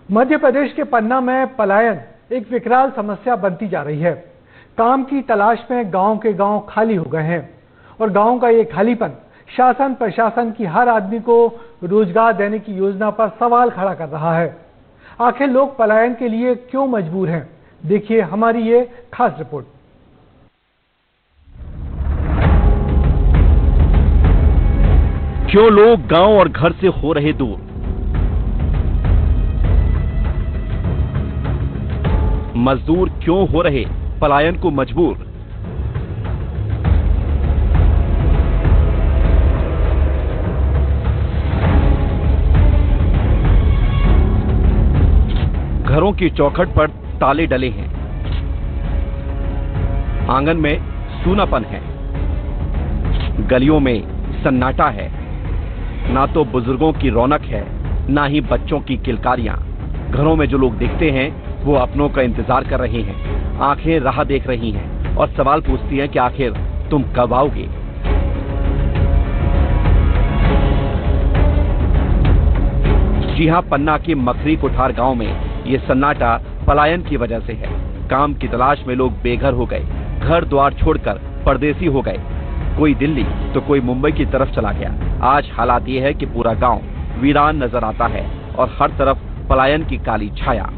मध्य प्रदेश के पन्ना में पलायन एक विकराल समस्या बनती जा रही है। काम की तलाश में गांव के गांव खाली हो गए हैं और गांव का ये खालीपन शासन प्रशासन की हर आदमी को रोजगार देने की योजना पर सवाल खड़ा कर रहा है। आखिर लोग पलायन के लिए क्यों मजबूर हैं? देखिए हमारी ये खास रिपोर्ट। क्यों लोग गांव और घर से हो रहे दूर? मजदूर क्यों हो रहे पलायन को मजबूर? घरों की चौखट पर ताले डले हैं, आंगन में सूनापन है, गलियों में सन्नाटा है, ना तो बुजुर्गों की रौनक है ना ही बच्चों की किलकारियां। घरों में जो लोग दिखते हैं वो अपनों का इंतजार कर रहे हैं, आंखें राह देख रही हैं और सवाल पूछती हैं कि आखिर तुम कब आओगे। जी हां, पन्ना के मखरी कोठार गांव में ये सन्नाटा पलायन की वजह से है। काम की तलाश में लोग बेघर हो गए, घर द्वार छोड़कर परदेसी हो गए। कोई दिल्ली तो कोई मुंबई की तरफ चला गया। आज हालात ये है कि पूरा गांव वीरान नजर आता है और हर तरफ पलायन की काली छाया।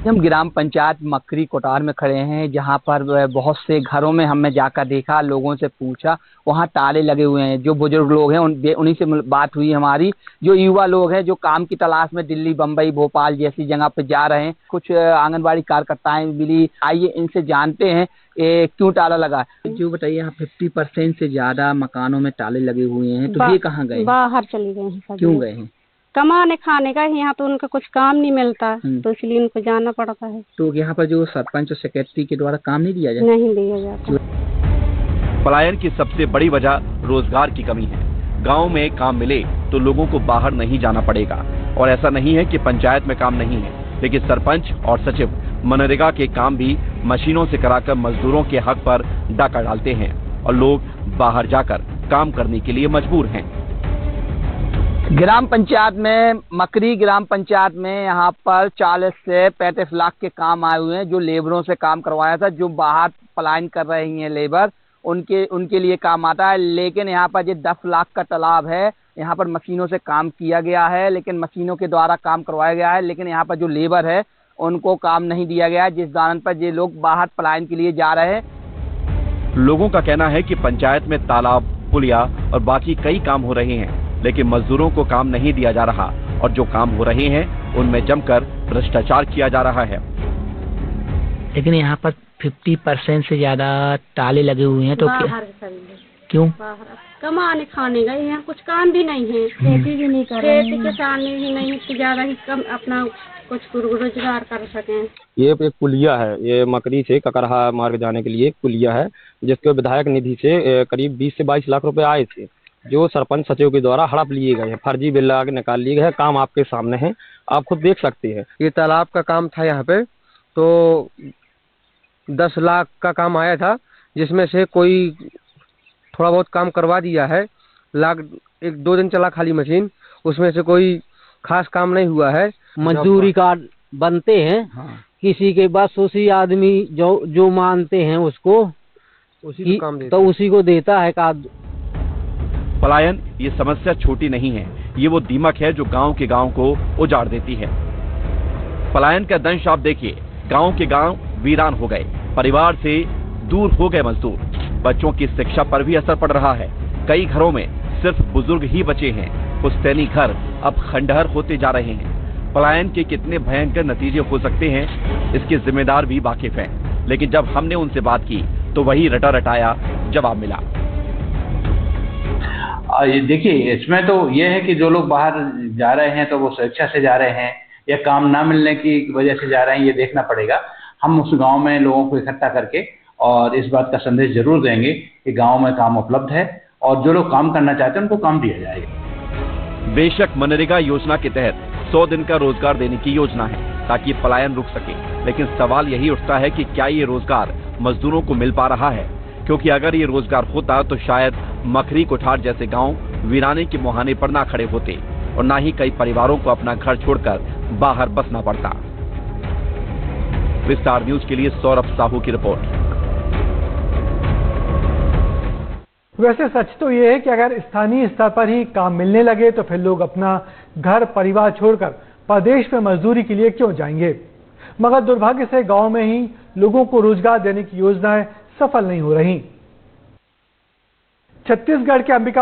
हम ग्राम पंचायत मखरी कोठार में खड़े हैं, जहां पर बहुत से घरों में हमने जाकर देखा, लोगों से पूछा, वहां ताले लगे हुए हैं। जो बुजुर्ग लोग हैं उन्हीं से बात हुई हमारी। जो युवा लोग हैं जो काम की तलाश में दिल्ली, बम्बई, भोपाल जैसी जगह पे जा रहे हैं, कुछ आंगनबाड़ी कार्यकर्ताएं मिली। आइए इनसे जानते हैं क्यों ताला लगा। जो बताइए, यहाँ 50% से ज्यादा मकानों में ताले लगे हुए हैं, तो ये कहाँ गए? बाहर चले गए हैं। क्यों गए हैं? कमाने खाने का, यहाँ तो उनका कुछ काम नहीं मिलता, तो इसलिए उनको जाना पड़ता है। तो यहाँ पर जो सरपंच और सेक्रेटरी के द्वारा काम नहीं दिया जाता? नहीं दिया जाता। पलायन की सबसे बड़ी वजह रोजगार की कमी है। गांव में काम मिले तो लोगों को बाहर नहीं जाना पड़ेगा। और ऐसा नहीं है कि पंचायत में काम नहीं है, लेकिन सरपंच और सचिव मनरेगा के काम भी मशीनों से कराकर मजदूरों के हक पर डाका डालते हैं और लोग बाहर जाकर काम करने के लिए मजबूर हैं। ग्राम पंचायत में, मखरी ग्राम पंचायत में यहाँ पर 40 से 35 लाख के काम आए हुए हैं। जो लेबरों से काम करवाया था, जो बाहर पलायन कर रही हैं लेबर, उनके लिए काम आता है। लेकिन यहाँ पर जो 10 लाख का तालाब है, यहाँ पर मशीनों से काम किया गया है, लेकिन मशीनों के द्वारा काम करवाया गया है। लेकिन यहाँ पर जो लेबर है उनको काम नहीं दिया गया है, जिस कारण पर ये लोग बाहर पलायन के लिए जा रहे हैं। लोगों का कहना है कि पंचायत में तालाब, पुलिया और बाकी कई काम हो रहे हैं, लेकिन मजदूरों को काम नहीं दिया जा रहा और जो काम हो रहे हैं उनमें जमकर भ्रष्टाचार किया जा रहा है। लेकिन यहाँ पर 50% से ज्यादा ताले लगे हुए हैं, तो क्यों? कमाने खाने का, यहाँ कुछ काम भी नहीं है, खेती भी नहीं कर रहे हैं, खेती किसानी भी नहीं है, ज्यादा ही कम अपना कुछ रोजगार कर सकें। ये एक पुलिया है, ये मकरी से ककरहा मार्ग जाने के लिए एक पुलिया है, जिसके विधायक निधि से करीब 20 से 22 लाख रुपए आए थे, जो सरपंच सचिव के द्वारा हड़प लिए गए हैं, फर्जी बिल लगा के निकाल लिए गए हैं। काम आपके सामने है, आप खुद देख सकते हैं। ये तालाब का काम था यहाँ पे, तो 10 लाख का काम आया था, जिसमें से कोई थोड़ा बहुत काम करवा दिया है। 1-2 दिन चला खाली मशीन, उसमें से कोई खास काम नहीं हुआ है। मजदूरी कार्ड बनते हैं, किसी के बस उसी आदमी जो मानते हैं उसको उसी को काम देता तो उसी को देता है कार्ड। पलायन ये समस्या छोटी नहीं है, ये वो दीमक है जो गांव के गांव को उजाड़ देती है। पलायन का दंश आप देखिए, गांव के गांव वीरान हो गए, परिवार से दूर हो गए मजदूर, बच्चों की शिक्षा पर भी असर पड़ रहा है। कई घरों में सिर्फ बुजुर्ग ही बचे हैं, पुश्तैनी घर अब खंडहर होते जा रहे हैं। पलायन के कितने भयंकर नतीजे हो सकते हैं, इसके जिम्मेदार भी वाकिफ हैं, लेकिन जब हमने उनसे बात की तो वही रटा रटाया जवाब मिला। देखिए, इसमें तो ये है कि जो लोग बाहर जा रहे हैं तो वो स्वेच्छा से जा रहे हैं या काम ना मिलने की वजह से जा रहे हैं, ये देखना पड़ेगा। हम उस गांव में लोगों को इकट्ठा करके और इस बात का संदेश जरूर देंगे कि गांव में काम उपलब्ध है और जो लोग काम करना चाहते हैं उनको काम दिया जाएगा। बेशक मनरेगा योजना के तहत 100 दिन का रोजगार देने की योजना है ताकि पलायन रुक सके, लेकिन सवाल यही उठता है कि क्या ये रोजगार मजदूरों को मिल पा रहा है? क्योंकि अगर ये रोजगार होता तो शायद मखरी कोठार जैसे गांव वीराने के मुहाने पर ना खड़े होते और ना ही कई परिवारों को अपना घर छोड़कर बाहर बसना पड़ता। विस्तार न्यूज के लिए सौरभ साहू की रिपोर्ट। वैसे सच तो यह है कि अगर स्थानीय स्तर पर ही काम मिलने लगे तो फिर लोग अपना घर परिवार छोड़कर प्रदेश में मजदूरी के लिए क्यों जाएंगे, मगर दुर्भाग्य से गांव में ही लोगों को रोजगार देने की योजनाएं सफल नहीं हो रही। छत्तीसगढ़ के अंबिका